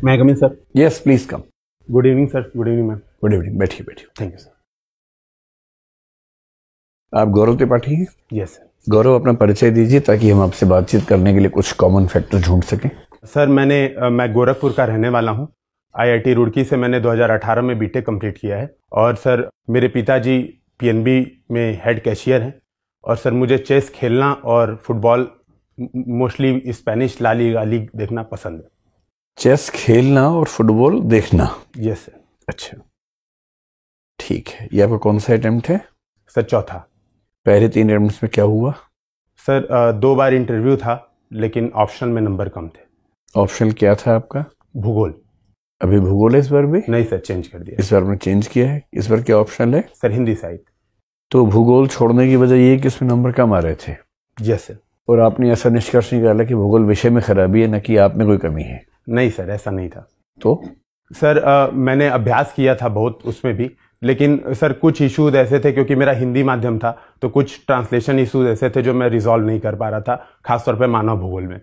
मैं come in sir? Yes please come. Good evening sir. Good evening ma'am. Good evening, बैठिए बैठिए। Thank you sir. आप गौरव त्रिपाठी हैं? Yes sir. गौरव, अपना परिचय दीजिए ताकि हम आपसे बातचीत करने के लिए कुछ कॉमन फैक्टर ढूंढ सकें। सर मैं गोरखपुर का रहने वाला हूँ। IIT रुड़की से मैंने 2018 में बीटेक कंप्लीट किया है। और सर मेरे पिताजी PNB में हेड कैशियर हैं। और सर मुझे चेस खेलना और football, mostly Spanish La Liga देखना पसंद है। चेस खेलना और फुटबॉल देखना? Yes sir. अच्छा, ठीक है। ये आपका कौन सा अटेम्प्ट है? सर चौथा। पहले 3 अटेम्प्ट्स में क्या हुआ? सर 2 बार इंटरव्यू था, लेकिन ऑप्शन में नंबर कम थे। ऑप्शन क्या था आपका? भूगोल। अभी भूगोल है इस बार भी? नहीं सर, चेंज कर दिया। इस बार में चेंज किया है। इस बार क्या ऑप्शन है? सर हिंदी साहित्य। तो भूगोल छोड़ने की वजह ये कि उसमें नंबर कम आ रहे थे? Yes sir. और आपने ऐसा निष्कर्ष निकाला कि भूगोल विषय में खराबी है, न कि आप में कोई कमी है? नहीं सर, ऐसा नहीं था। तो सर मैंने अभ्यास किया था बहुत उसमें भी, लेकिन सर कुछ इश्यूज ऐसे थे, क्योंकि मेरा हिंदी माध्यम था, तो कुछ ट्रांसलेशन इश्यूज ऐसे थे जो मैं रिजॉल्व नहीं कर पा रहा था, खासतौर पे मानव भूगोल में।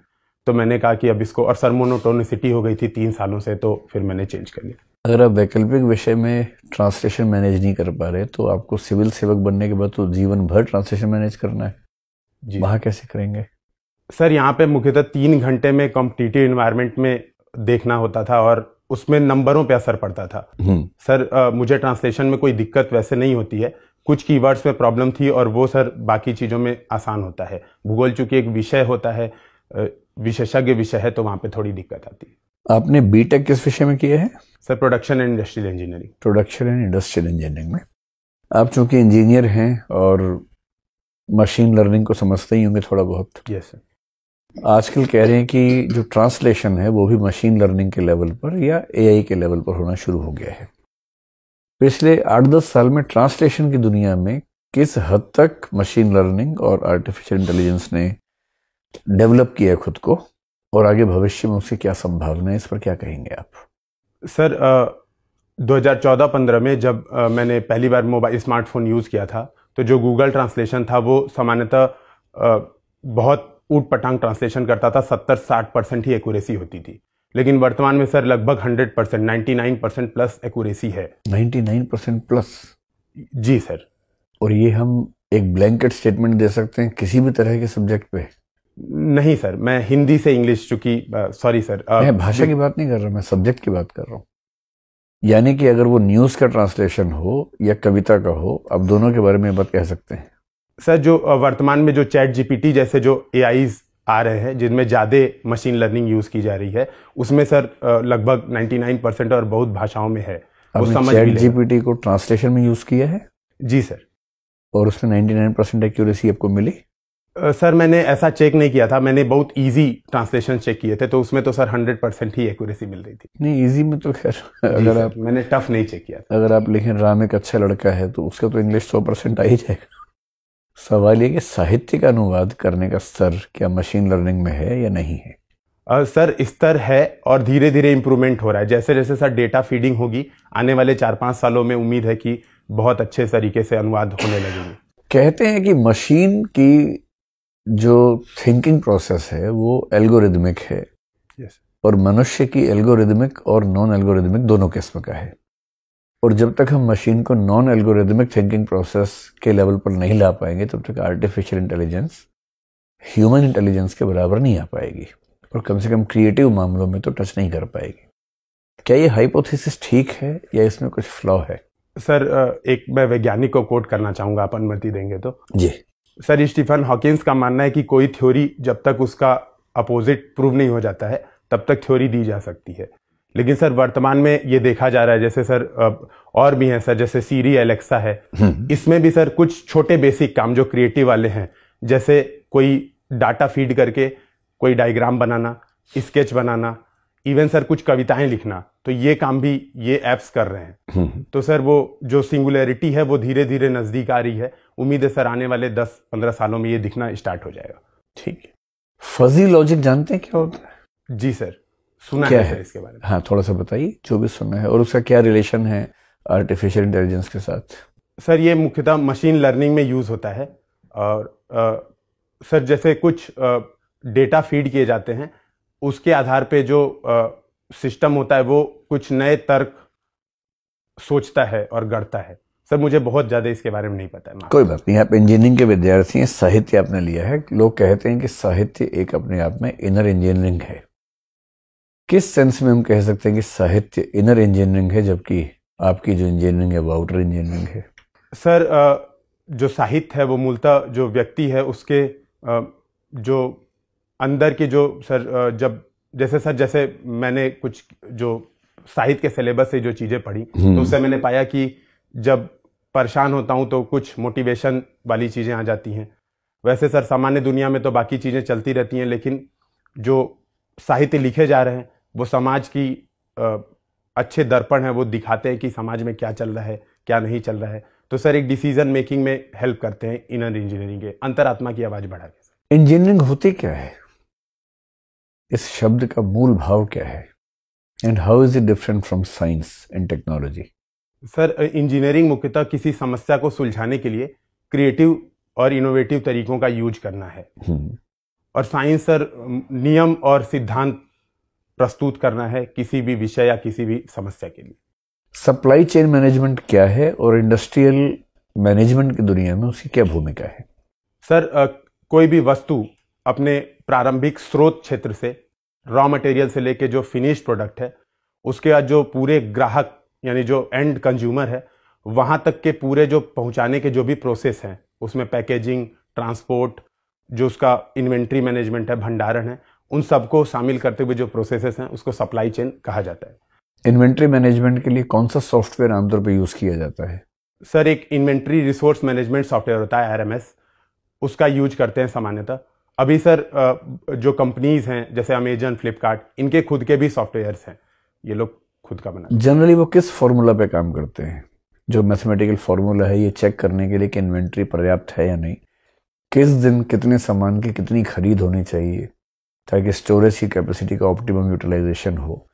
तो मैंने कहा कि अब इसको, और सर मोनोटोनिसिटी हो गई थी 3 सालों से, तो फिर मैंने चेंज कर लिया। अगर आप वैकल्पिक विषय में ट्रांसलेशन मैनेज नहीं कर पा रहे तो आपको सिविल सेवक बनने के बाद तो जीवन भर ट्रांसलेशन मैनेज करना है जी। वहाँ कैसे करेंगे? सर यहाँ पे मुख्यतः 3 घंटे में कॉम्पिटिटिव इन्वायरमेंट में देखना होता था, और उसमें नंबरों पे असर पड़ता था। सर मुझे ट्रांसलेशन में कोई दिक्कत वैसे नहीं होती है, कुछ कीवर्ड्स में प्रॉब्लम थी, और वो सर बाकी चीज़ों में आसान होता है। भूगोल चूंकि एक विषय होता है, विशेषज्ञ विषय है, तो वहाँ पे थोड़ी दिक्कत आती है। आपने बीटेक किस विषय में किया है? Sir production and industrial engineering. Production and industrial engineering में आप चूंकि इंजीनियर हैं और मशीन लर्निंग को समझते ही होंगे थोड़ा बहुत। Yes sir. आजकल कह रहे हैं कि जो ट्रांसलेशन है वो भी मशीन लर्निंग के लेवल पर या AI के लेवल पर होना शुरू हो गया है। पिछले 8-10 साल में ट्रांसलेशन की दुनिया में किस हद तक मशीन लर्निंग और आर्टिफिशियल इंटेलिजेंस ने डेवलप किया खुद को, और आगे भविष्य में उसकी क्या संभावना है, इस पर क्या कहेंगे आप? सर 2014-15 में जब मैंने पहली बार मोबाइल स्मार्टफोन यूज़ किया था, तो जो गूगल ट्रांसलेशन था वो सामान्यतः बहुत ऊट पटांग ट्रांसलेशन करता था, 70-60% ही एक्यूरेसी होती थी। लेकिन वर्तमान में सर लगभग 100%, 99% प्लस एक्यूरेसी है। 99% प्लस? जी सर। और ये हम एक ब्लैंकेट स्टेटमेंट दे सकते हैं किसी भी तरह के सब्जेक्ट पे? नहीं सर, मैं हिंदी से इंग्लिश, चूंकि सॉरी सर, मैं भाषा की बात नहीं कर रहा, मैं सब्जेक्ट की बात कर रहा हूँ। यानी कि अगर वो न्यूज़ का ट्रांसलेशन हो या कविता का हो, आप दोनों के बारे में बात कह सकते हैं? सर जो वर्तमान में जो ChatGPT जैसे जो AIs आ रहे हैं, जिनमें ज़्यादा मशीन लर्निंग यूज़ की जा रही है, उसमें सर लगभग 99% और बहुत भाषाओं में है। वो समझ भी लेगा। ChatGPT को ट्रांसलेशन में यूज़ किया है? जी सर। और उसमें 99% एक्यूरेसी आपको मिली? सर मैंने ऐसा चेक नहीं किया था, मैंने बहुत इजी ट्रांसलेशन चेक किए थे, तो उसमें तो सर 100% ही एक्यूरेसी मिल रही थी। नहीं, इजी में तो खैर अगर आप, मैंने टफ नहीं चेक किया था। अगर आप लिखें राम एक अच्छा लड़का है तो उसका तो इंग्लिश 100% आ ही जाएगा। सवाल ये कि साहित्य का अनुवाद करने का स्तर क्या मशीन लर्निंग में है या नहीं है? सर स्तर है, और धीरे धीरे इंप्रूवमेंट हो रहा है। जैसे जैसे सर डेटा फीडिंग होगी, आने वाले 4-5 सालों में उम्मीद है कि बहुत अच्छे तरीके से अनुवाद होने लगेंगे। कहते हैं कि मशीन की जो थिंकिंग प्रोसेस है वो एल्गोरिदमिक है। yes. और मनुष्य की एल्गोरिदमिक और नॉन एल्गोरिदमिक दोनों किस्म का है। और जब तक हम मशीन को नॉन एल्गोरिदमिक थिंकिंग प्रोसेस के लेवल पर नहीं ला पाएंगे, तब तक आर्टिफिशियल इंटेलिजेंस ह्यूमन इंटेलिजेंस के बराबर नहीं आ पाएगी, और कम से कम क्रिएटिव मामलों में तो टच नहीं कर पाएगी। क्या ये हाइपोथेसिस ठीक है या इसमें कुछ फ्लॉ है? सर एक मैं वैज्ञानिक को कोट करना चाहूंगा, आप अनुमति देंगे तो? जी। सर स्टीफन हॉकिंस का मानना है कि कोई थ्योरी जब तक उसका अपोजिट प्रूव नहीं हो जाता है, तब तक थ्योरी दी जा सकती है। लेकिन सर वर्तमान में ये देखा जा रहा है, जैसे सर और भी हैं सर, जैसे सीरी, एलेक्सा है, इसमें भी सर कुछ छोटे बेसिक काम जो क्रिएटिव वाले हैं, जैसे कोई डाटा फीड करके कोई डायग्राम बनाना, स्केच बनाना, इवन सर कुछ कविताएं लिखना, तो ये काम भी ये एप्स कर रहे हैं। तो सर वो जो सिंगुलैरिटी है वो धीरे धीरे नजदीक आ रही है। उम्मीद है सर आने वाले 10-15 सालों में ये दिखना स्टार्ट हो जाएगा। ठीक है। फजी लॉजिक जानते हैं क्या होता है? जी सर, सुना है सर इसके बारे में। हाँ, थोड़ा सा बताइए जो भी सुना है, और उसका क्या रिलेशन है आर्टिफिशियल इंटेलिजेंस के साथ? सर ये मुख्यतः मशीन लर्निंग में यूज होता है, और सर जैसे कुछ डेटा फीड किए जाते हैं, उसके आधार पे जो सिस्टम होता है वो कुछ नए तर्क सोचता है और गढ़ता है। सर मुझे बहुत ज्यादा इसके बारे में नहीं पता है। कोई बात नहीं, आप इंजीनियरिंग के विद्यार्थी हैं, साहित्य आपने लिया है। लोग कहते हैं कि साहित्य एक अपने आप में इनर इंजीनियरिंग है। किस सेंस में हम कह सकते हैं कि साहित्य इनर इंजीनियरिंग है, जबकि आपकी जो इंजीनियरिंग है वो आउटर इंजीनियरिंग है? सर जो साहित्य है वो मूलतः जो व्यक्ति है उसके जो अंदर की जो सर जैसे मैंने कुछ जो साहित्य के सिलेबस से जो चीजें पढ़ी तो उससे मैंने पाया कि जब परेशान होता हूं तो कुछ मोटिवेशन वाली चीजें आ जाती हैं। वैसे सर सामान्य दुनिया में तो बाकी चीजें चलती रहती हैं, लेकिन जो साहित्य लिखे जा रहे हैं वो समाज की अच्छे दर्पण है, वो दिखाते हैं कि समाज में क्या चल रहा है क्या नहीं चल रहा है। तो सर एक डिसीजन मेकिंग में हेल्प करते हैं इनर इंजीनियरिंग के, अंतरात्मा की आवाज बढ़ा के। इंजीनियरिंग होती क्या है? इस शब्द का मूल भाव क्या है? And how is it different from science and technology? Sir engineering मुख्यतः किसी समस्या को सुलझाने के लिए क्रिएटिव और इनोवेटिव तरीकों का यूज करना है। और साइंस सर नियम और सिद्धांत प्रस्तुत करना है किसी भी विषय या किसी भी समस्या के लिए। सप्लाई चेन मैनेजमेंट क्या है और इंडस्ट्रियल मैनेजमेंट की दुनिया में उसकी क्या भूमिका है? सर कोई भी वस्तु अपने प्रारंभिक स्रोत क्षेत्र से रॉ मटेरियल से लेके जो फिनिश प्रोडक्ट है उसके बाद जो पूरे ग्राहक यानी जो एंड कंज्यूमर है वहां तक के पूरे जो पहुंचाने के जो भी प्रोसेस हैं उसमें पैकेजिंग, ट्रांसपोर्ट, जो उसका इन्वेंट्री मैनेजमेंट है, भंडारण है, उन सबको शामिल करते हुए जो प्रोसेसेस हैं उसको सप्लाई चेन कहा जाता है। इन्वेंट्री मैनेजमेंट के लिए कौन सा सॉफ्टवेयर आमतौर पर यूज किया जाता है? सर एक इन्वेंट्री रिसोर्स मैनेजमेंट सॉफ्टवेयर होता है RMS, उसका यूज करते हैं सामान्यतः। अभी सर जो कंपनीज हैं जैसे अमेजन, फ्लिपकार्ट, इनके खुद के भी सॉफ्टवेयर्स हैं, ये लोग खुद का बनाते हैं। जनरली वो किस फॉर्मूला पे काम करते हैं? जो मैथमेटिकल फॉर्मूला है ये चेक करने के लिए कि इन्वेंट्री पर्याप्त है या नहीं, किस दिन कितने सामान की कितनी खरीद होनी चाहिए ताकि स्टोरेज की कैपेसिटी का ऑप्टिमम यूटिलाइजेशन हो,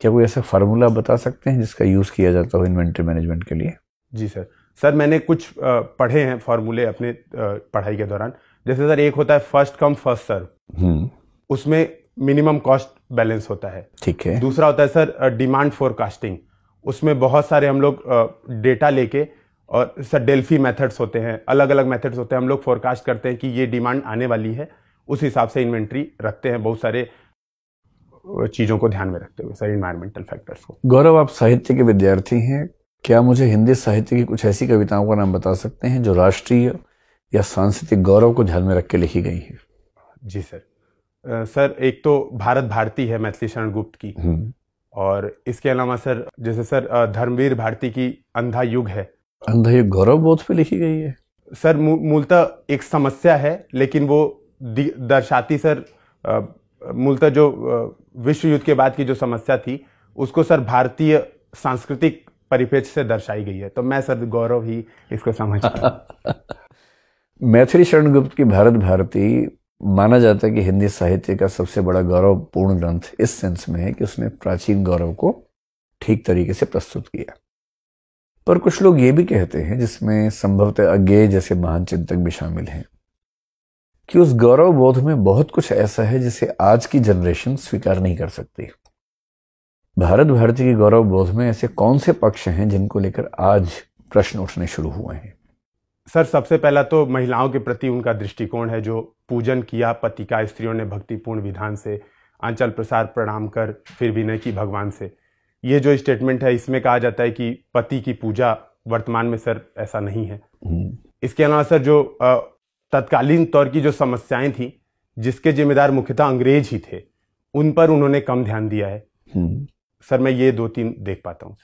क्या कोई ऐसा फार्मूला बता सकते हैं जिसका यूज किया जाता हो इन्वेंट्री मैनेजमेंट के लिए? जी सर मैंने कुछ पढ़े हैं फार्मूले अपने पढ़ाई के दौरान। जैसे सर एक होता है फर्स्ट कम फर्स्ट सर्व, उसमें मिनिमम कॉस्ट बैलेंस होता है। ठीक है। दूसरा होता है सर डिमांड फोरकास्टिंग, उसमें बहुत सारे हम लोग डेटा लेके, और सर डेल्फी मेथड्स होते हैं, अलग अलग मेथड्स होते हैं, हम लोग फोरकास्ट करते हैं कि ये डिमांड आने वाली है, उस हिसाब से इन्वेंट्री रखते हैं, बहुत सारे चीजों को ध्यान में रखते हुए सर, एनवायरमेंटल फैक्टर्स को। गौरव, आप साहित्य के विद्यार्थी हैं, क्या मुझे हिंदी साहित्य की कुछ ऐसी कविताओं का नाम बता सकते हैं जो राष्ट्रीय या सांस्कृतिक गौरव को ध्यान में रख के लिखी गई है? जी सर एक तो भारत भारती है मैथिली शरण गुप्त की, और इसके अलावा सर जैसे सर धर्मवीर भारती की अंधा युग है। अंधा युग गौरव बोध पे लिखी गई है? सर मूलतः एक समस्या है, लेकिन वो दर्शाती सर मूलतः जो विश्व युद्ध के बाद की जो समस्या थी उसको सर भारतीय सांस्कृतिक परिप्रेक्ष्य से दर्शाई गई है, तो मैं सर गौरव ही इसको समझता हूँ। मैथिली शरण गुप्त की भारत भारती माना जाता है कि हिंदी साहित्य का सबसे बड़ा गौरवपूर्ण ग्रंथ इस सेंस में है कि उसने प्राचीन गौरव को ठीक तरीके से प्रस्तुत किया। पर कुछ लोग ये भी कहते हैं, जिसमें संभवतः अज्ञेय जैसे महान चिंतक भी शामिल हैं, कि उस गौरव बोध में बहुत कुछ ऐसा है जिसे आज की जनरेशन स्वीकार नहीं कर सकती। भारत भारती की गौरव बोध में ऐसे कौन से पक्ष हैं जिनको लेकर आज प्रश्न उठने शुरू हुए हैं? सर सबसे पहला तो महिलाओं के प्रति उनका दृष्टिकोण है, जो पूजन किया पति का स्त्रियों ने भक्तिपूर्ण विधान से, आंचल प्रसार प्रणाम कर फिर विनय की भगवान से। ये जो स्टेटमेंट है इसमें कहा जाता है कि पति की पूजा वर्तमान में सर ऐसा नहीं है। इसके अलावा सर जो तत्कालीन तौर की जो समस्याएं थी जिसके जिम्मेदार मुख्यतः अंग्रेज ही थे, उन पर उन्होंने कम ध्यान दिया है। सर मैं ये 2-3 देख पाता हूँ।